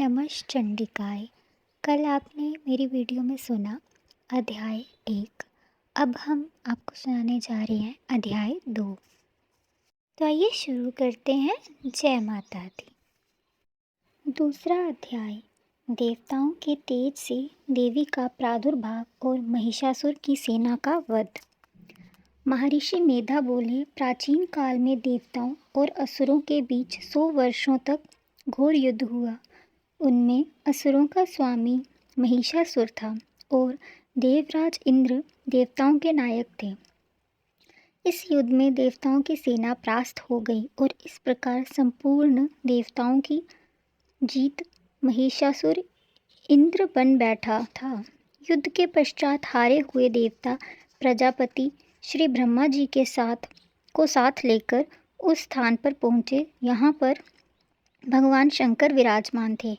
नमः चंडिकाय। कल आपने मेरी वीडियो में सुना अध्याय 1। अब हम आपको सुनाने जा रहे हैं अध्याय 2। तो आइए शुरू करते हैं। जय माता दी। दूसरा अध्याय, देवताओं के तेज से देवी का प्रादुर्भाव और महिषासुर की सेना का वध। महर्षि मेधा बोले, प्राचीन काल में देवताओं और असुरों के बीच 100 वर्षों तक घोर युद्ध हुआ। उनमें असुरों का स्वामी महिषासुर था और देवराज इंद्र देवताओं के नायक थे। इस युद्ध में देवताओं की सेना परास्त हो गई और इस प्रकार संपूर्ण देवताओं की जीत महिषासुर इंद्र बन बैठा था। युद्ध के पश्चात हारे हुए देवता प्रजापति श्री ब्रह्मा जी के साथ लेकर उस स्थान पर पहुँचे। यहाँ पर भगवान शंकर विराजमान थे।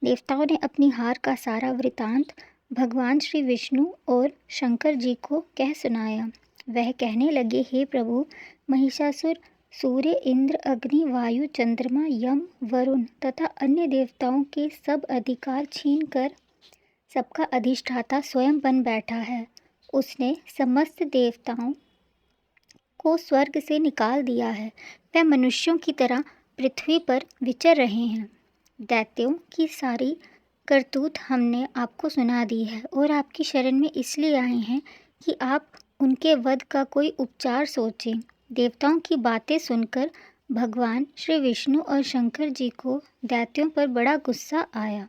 देवताओं ने अपनी हार का सारा वृतांत भगवान श्री विष्णु और शंकर जी को कह सुनाया। वह कहने लगे, हे प्रभु, महिषासुर सूर्य, इंद्र, अग्नि, वायु, चंद्रमा, यम, वरुण तथा अन्य देवताओं के सब अधिकार छीनकर सबका अधिष्ठाता स्वयं बन बैठा है। उसने समस्त देवताओं को स्वर्ग से निकाल दिया है। वह मनुष्यों की तरह पृथ्वी पर विचर रहे हैं। दैत्यों की सारी करतूत हमने आपको सुना दी है और आपकी शरण में इसलिए आए हैं कि आप उनके वध का कोई उपचार सोचें। देवताओं की बातें सुनकर भगवान श्री विष्णु और शंकर जी को दैत्यों पर बड़ा गुस्सा आया।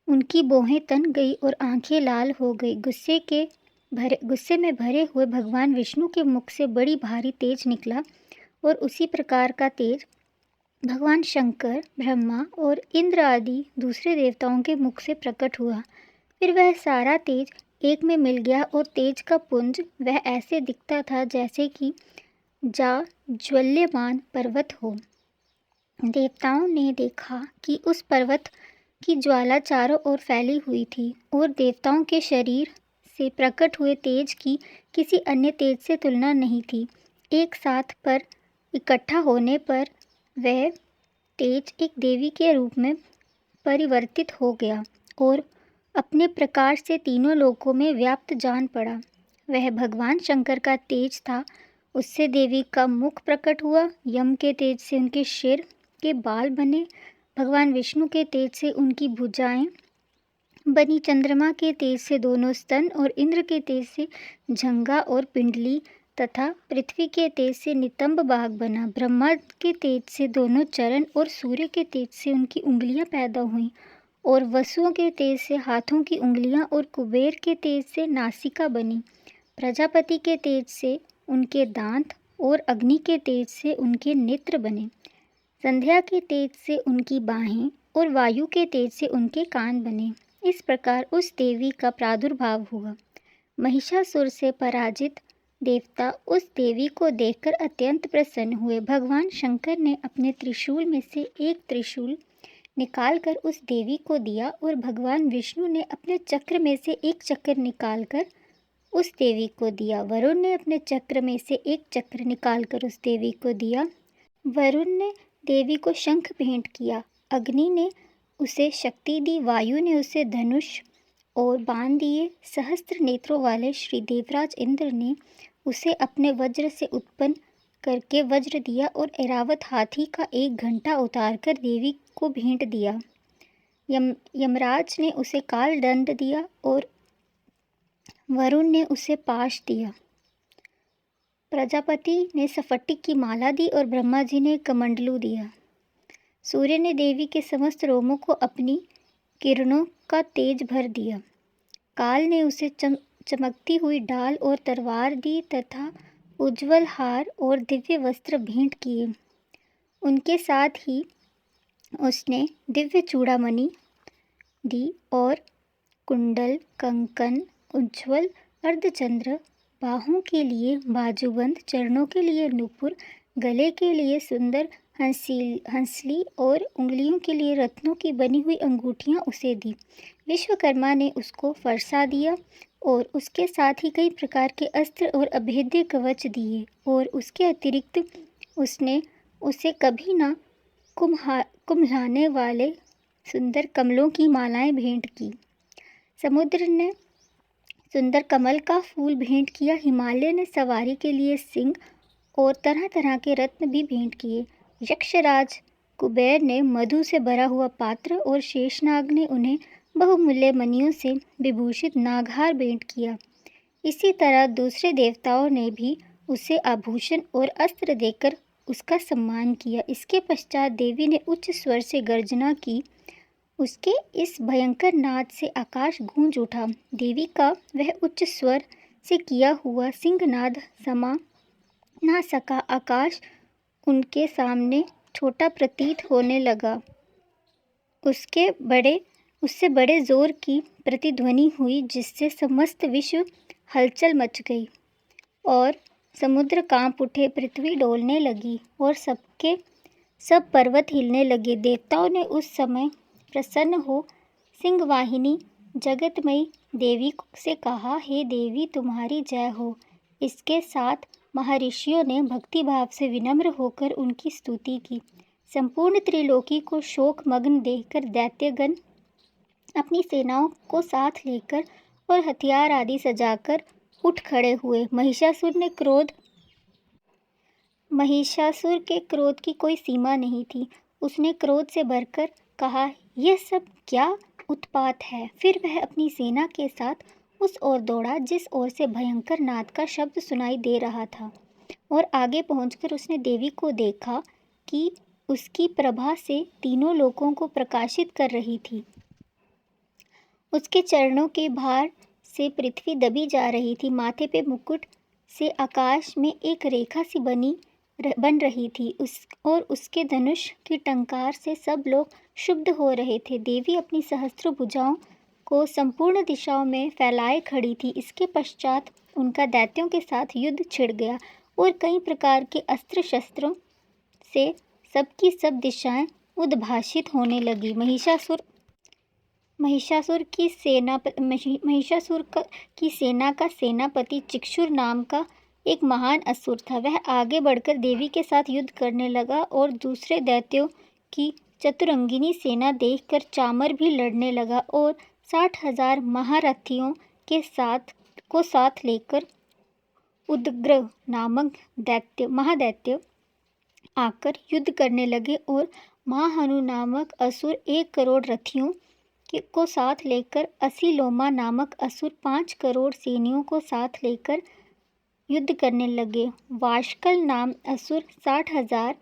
उनकी भौहें तन गई और आंखें लाल हो गई। गुस्से में भरे हुए भगवान विष्णु के मुख से बड़ी भारी तेज निकला और उसी प्रकार का तेज भगवान शंकर, ब्रह्मा और इंद्र आदि दूसरे देवताओं के मुख से प्रकट हुआ। फिर वह सारा तेज एक में मिल गया और तेज का पुंज वह ऐसे दिखता था जैसे कि ज्वल्यमान पर्वत हो। देवताओं ने देखा कि उस पर्वत की ज्वाला चारों ओर फैली हुई थी और देवताओं के शरीर से प्रकट हुए तेज की किसी अन्य तेज से तुलना नहीं थी। एक साथ पर इकट्ठा होने पर वह तेज एक देवी के रूप में परिवर्तित हो गया और अपने प्रकाश से तीनों लोकों में व्याप्त जान पड़ा। वह भगवान शंकर का तेज था। उससे देवी का मुख प्रकट हुआ। यम के तेज से उनके सिर के बाल बने। भगवान विष्णु के तेज से उनकी भुजाएं बनी। चंद्रमा के तेज से दोनों स्तन और इंद्र के तेज से जंघा और पिंडली तथा पृथ्वी के तेज से नितंब बाग बना। ब्रह्मा के तेज से दोनों चरण और सूर्य के तेज से उनकी उंगलियां पैदा हुईं और वसुओं के तेज से हाथों की उंगलियां और कुबेर के तेज से नासिका बनी। प्रजापति के तेज से उनके दांत और अग्नि के तेज से उनके नेत्र बने। संध्या के तेज से उनकी बाहें और वायु के तेज से उनके कान बने। इस प्रकार उस देवी का प्रादुर्भाव हुआ। महिषासुर से पराजित देवता उस देवी को देखकर अत्यंत प्रसन्न हुए। भगवान शंकर ने अपने त्रिशूल में से एक त्रिशूल निकालकर उस देवी को दिया और भगवान विष्णु ने अपने चक्र में से एक चक्र निकालकर उस देवी को दिया। वरुण ने अपने चक्र में से एक चक्र निकालकर उस देवी को दिया। वरुण ने देवी को शंख भेंट किया। अग्नि ने उसे शक्ति दी। वायु ने उसे धनुष और बाण दिए। सहस्त्र नेत्रों वाले श्री देवराज इंद्र ने उसे अपने वज्र से उत्पन्न करके वज्र दिया और ऐरावत हाथी का एक घंटा उतारकर देवी को भेंट दिया। यमराज ने उसे काल दंड दिया और वरुण ने उसे पाश दिया। प्रजापति ने स्फटिक की माला दी और ब्रह्मा जी ने कमंडलू दिया। सूर्य ने देवी के समस्त रोमों को अपनी किरणों का तेज भर दिया। काल ने उसे चमकती हुई ढाल और तलवार दी तथा उज्ज्वल हार और दिव्य वस्त्र भेंट किए। उनके साथ ही उसने दिव्य चूड़ामणि दी और कुंडल, कंकन, उज्ज्वल अर्धचंद्र, बाहों के लिए बाजूबंद, चरणों के लिए नूपुर, गले के लिए सुंदर हंसली और उंगलियों के लिए रत्नों की बनी हुई अंगूठियां उसे दी। विश्वकर्मा ने उसको फरसा दिया और उसके साथ ही कई प्रकार के अस्त्र और अभेद्य कवच दिए और उसके अतिरिक्त उसने उसे कभी ना कुम्हाने वाले सुंदर कमलों की मालाएं भेंट की। समुद्र ने सुंदर कमल का फूल भेंट किया। हिमालय ने सवारी के लिए सिंह और तरह तरह के रत्न भी भेंट किए। यक्षराज कुबेर ने मधु से भरा हुआ पात्र और शेषनाग ने उन्हें बहुमूल्य मणियों से विभूषित नागहार भेंट किया। इसी तरह दूसरे देवताओं ने भी उसे आभूषण और अस्त्र देकर उसका सम्मान किया। इसके पश्चात देवी ने उच्च स्वर से गर्जना की। उसके इस भयंकर नाद से आकाश गूंज उठा। देवी का वह उच्च स्वर से किया हुआ सिंहनाद समा ना सका। आकाश उनके सामने छोटा प्रतीत होने लगा। उससे बड़े जोर की प्रतिध्वनि हुई, जिससे समस्त विश्व हलचल मच गई और समुद्र कांप उठे। पृथ्वी डोलने लगी और सब पर्वत हिलने लगे। देवताओं ने उस समय प्रसन्न हो सिंहवाहिनी जगतमयी देवी से कहा, हे देवी, तुम्हारी जय हो। इसके साथ महर्षियों ने भक्तिभाव से विनम्र होकर उनकी स्तुति की। संपूर्ण त्रिलोकी को शोकमग्न देखकर दैत्यगण अपनी सेनाओं को साथ लेकर और हथियार आदि सजाकर उठ खड़े हुए। महिषासुर के क्रोध की कोई सीमा नहीं थी। उसने क्रोध से भरकर कहा, यह सब क्या उत्पात है। फिर वह अपनी सेना के साथ उस ओर दौड़ा जिस ओर से भयंकर नाद का शब्द सुनाई दे रहा था, और आगे पहुंचकर उसने देवी को देखा कि उसकी प्रभा से तीनों लोकों को प्रकाशित कर रही थी। उसके चरणों के भार से पृथ्वी दबी जा रही थी। माथे पे मुकुट से आकाश में एक रेखा सी बन रही थी। और उसके धनुष की टंकार से सब लोग क्षुब्ध हो रहे थे। देवी अपनी सहस्त्र भुजाओं को संपूर्ण दिशाओं में फैलाए खड़ी थी। इसके पश्चात उनका दैत्यों के साथ युद्ध छिड़ गया और कई प्रकार के अस्त्र शस्त्रों से सबकी सब दिशाएं उद्भासित होने लगी। महिषासुर की सेना का सेनापति चिक्षुर नाम का एक महान असुर था। वह आगे बढ़कर देवी के साथ युद्ध करने लगा और दूसरे दैत्यों की चतुरंगिनी सेना देखकर चामर भी लड़ने लगा और 60,000 महारथियों को साथ लेकर उदग्र नामक महादैत्य आकर युद्ध करने लगे। और महाहनु नामक असुर 1 करोड़ रथियों को साथ लेकर असीलोमा नामक असुर 5 करोड़ सैनियों को साथ लेकर युद्ध करने लगे। वाशकल नाम असुर 60,000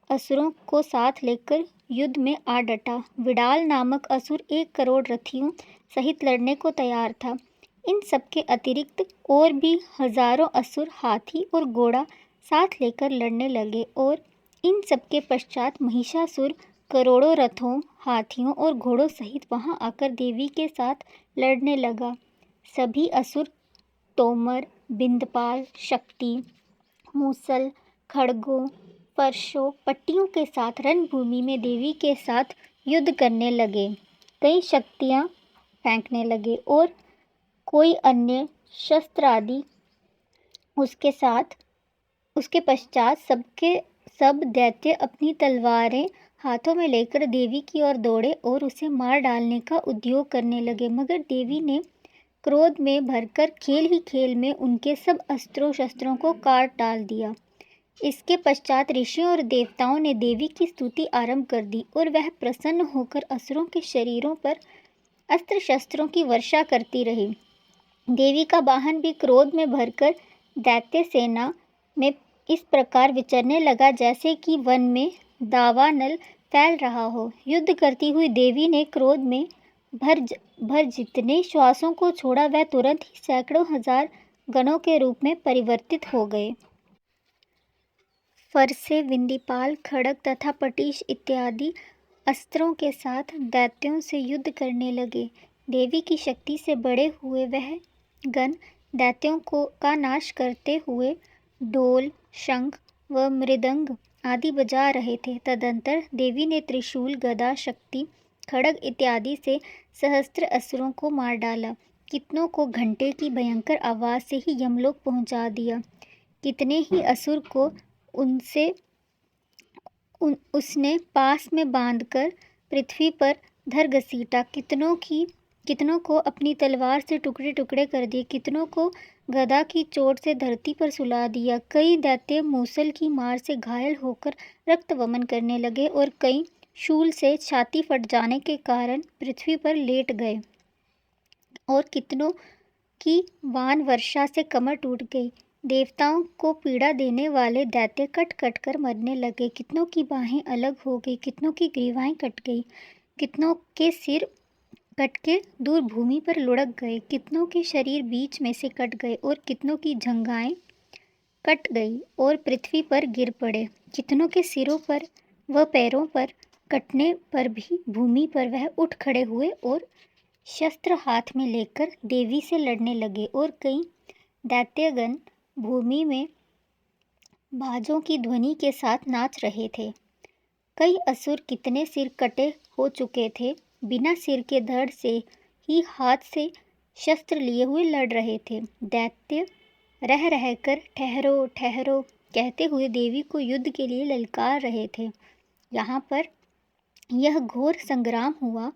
असुरों को साथ लेकर युद्ध में आ डटा। विडाल नामक असुर 1 करोड़ रथियों सहित लड़ने को तैयार था। इन सबके अतिरिक्त और भी हजारों असुर हाथी और घोड़ा साथ लेकर लड़ने लगे। और इन सबके पश्चात महिषासुर करोड़ों रथों, हाथियों और घोड़ों सहित वहां आकर देवी के साथ लड़ने लगा। सभी असुर तोमर, बिंदपाल, शक्ति, मूसल, खड़गों, फरसों, पट्टियों के साथ रणभूमि में देवी के साथ युद्ध करने लगे। कई शक्तियां फेंकने लगे और कोई अन्य शस्त्र आदि उसके पश्चात सब दैत्य अपनी तलवारें हाथों में लेकर देवी की ओर दौड़े और उसे मार डालने का उद्योग करने लगे। मगर देवी ने क्रोध में भरकर खेल ही खेल में उनके सब अस्त्रों शस्त्रों को काट डाल दिया। इसके पश्चात ऋषियों और देवताओं ने देवी की स्तुति आरंभ कर दी और वह प्रसन्न होकर असुरों के शरीरों पर अस्त्र शस्त्रों की वर्षा करती रही। देवी का वाहन भी क्रोध में भरकर दैत्य सेना में इस प्रकार विचरने लगा जैसे कि वन में दावानल फैल रहा हो। युद्ध करती हुई देवी ने क्रोध में भर जितने श्वासों को छोड़ा वह तुरंत ही सैकड़ों हजार गणों के रूप में परिवर्तित हो गए। फरसे, विंदीपाल, खड़ग तथा पटीश इत्यादि अस्त्रों के साथ दैत्यों से युद्ध करने लगे। देवी की शक्ति से बड़े हुए वह गण दैत्यों का नाश करते हुए ढोल, शंख व मृदंग आदि बजा रहे थे। तदंतर देवी ने त्रिशूल, गदा, शक्ति, खड़ग इत्यादि से सहस्त्र असुरों को मार डाला। कितनों को घंटे की भयंकर आवाज से ही यमलोक पहुंचा दिया। कितने ही असुर को उसने पास में बांधकर पृथ्वी पर धर घसीटा, कितनों को अपनी तलवार से टुकड़े टुकड़े कर दिए, कितनों को गदा की चोट से धरती पर सुला दिया। कई दैत्य मूसल की मार से घायल होकर रक्त वमन करने लगे और कई शूल से छाती फट जाने के कारण पृथ्वी पर लेट गए और कितनों की वान वर्षा से कमर टूट गई। देवताओं को पीड़ा देने वाले दैत्य कट कट कर मरने लगे। कितनों की बाहें अलग हो गई, कितनों की ग्रीवाएं कट गई, कितनों के सिर कट के दूर भूमि पर लुढ़क गए, कितनों के शरीर बीच में से कट गए और कितनों की जंघाएं कट गई और पृथ्वी पर गिर पड़े। कितनों के सिरों पर व पैरों पर कटने पर भी भूमि पर वह उठ खड़े हुए और शस्त्र हाथ में लेकर देवी से लड़ने लगे और कई दैत्यगण भूमि में बाजों की ध्वनि के साथ नाच रहे थे। कई असुर कितने सिर कटे हो चुके थे, बिना सिर के धड़ से ही हाथ से शस्त्र लिए हुए लड़ रहे थे। दैत्य रह रहकर ठहरो ठहरो कहते हुए देवी को युद्ध के लिए ललकार रहे थे। यहाँ पर यह घोर संग्राम हुआ।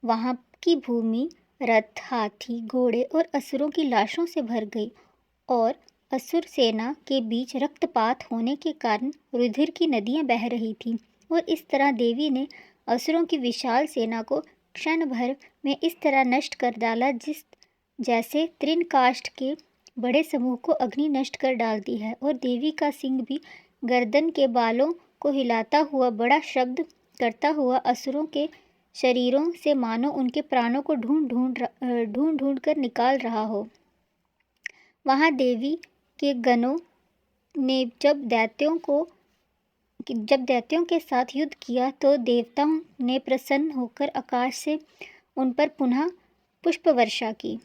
वहाँ की भूमि रथ, हाथी, घोड़े और असुरों की लाशों से भर गई और असुर सेना के बीच रक्तपात होने के कारण रुधिर की नदियाँ बह रही थीं और इस तरह देवी ने असुरों की विशाल सेना को क्षण भर में इस तरह नष्ट कर डाला जैसे तृणकाष्ठ के बड़े समूह को अग्नि नष्ट कर डालती है। और देवी का सिंह भी गर्दन के बालों को हिलाता हुआ बड़ा शब्द करता हुआ असुरों के शरीरों से मानो उनके प्राणों को ढूंढ ढूंढ कर निकाल रहा हो। वहाँ देवी के गणों ने जब दैत्यों के साथ युद्ध किया तो देवताओं ने प्रसन्न होकर आकाश से उन पर पुनः पुष्प वर्षा की।